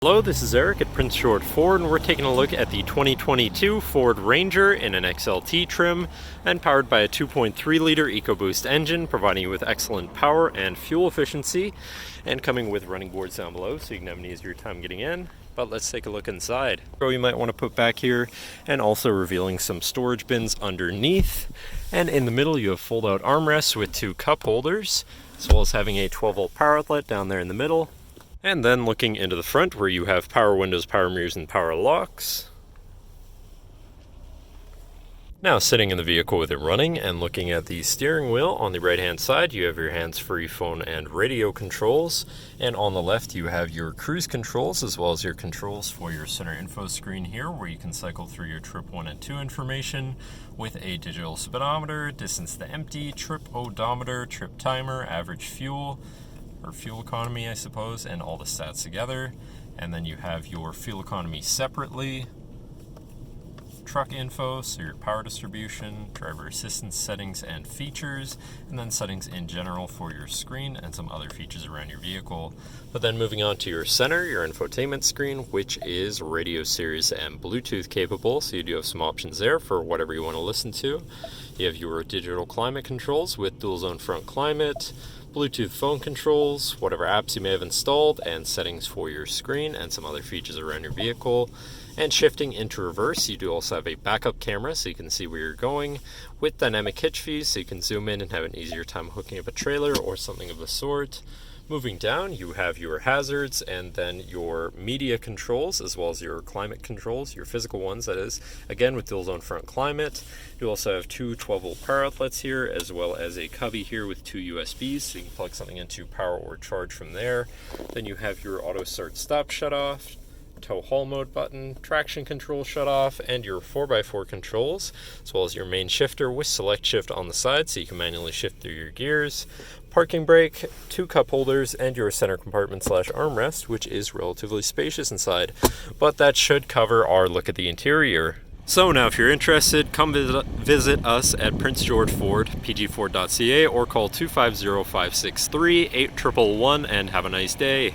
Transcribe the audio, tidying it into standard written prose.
Hello, this is Eric at Prince George Ford, and we're taking a look at the 2022 Ford Ranger in an XLT trim and powered by a 2.3-liter EcoBoost engine, providing you with excellent power and fuel efficiency, and coming with running boards down below so you can have an easier time getting in. But let's take a look inside. You might want to put back here, and also revealing some storage bins underneath. And in the middle you have fold-out armrests with two cup holders, as well as having a 12-volt power outlet down there in the middle. And then looking into the front where you have power windows, power mirrors, and power locks. Now sitting in the vehicle with it running and looking at the steering wheel, on the right hand side you have your hands-free phone and radio controls, and on the left you have your cruise controls as well as your controls for your center info screen here, where you can cycle through your trip 1 and 2 information with a digital speedometer, distance to empty, trip odometer, trip timer, average fuel, or fuel economy I suppose, and all the stats together. And then you have your fuel economy separately, truck info, so your power distribution, driver assistance settings and features, and then settings in general for your screen and some other features around your vehicle. But then moving on to your center, your infotainment screen, which is radio series and Bluetooth capable, so you do have some options there for whatever you want to listen to. You have your digital climate controls with dual zone front climate, Bluetooth phone controls, whatever apps you may have installed, and settings for your screen and some other features around your vehicle. And shifting into reverse, you do also have a backup camera so you can see where you're going, with dynamic hitch fees so you can zoom in and have an easier time hooking up a trailer or something of the sort. Moving down, you have your hazards and then your media controls, as well as your climate controls, your physical ones that is, again with dual zone front climate. You also have two 12-volt power outlets here, as well as a cubby here with two USBs, so you can plug something into power or charge from there. Then you have your auto start stop shut off, tow haul mode button, traction control shut off, and your 4x4 controls, as well as your main shifter with select shift on the side so you can manually shift through your gears, parking brake, two cup holders, and your center compartment / armrest, which is relatively spacious inside. But that should cover our look at the interior. So now if you're interested, come visit us at Prince George Ford, pgford.ca, or call 250-563-8111 and have a nice day.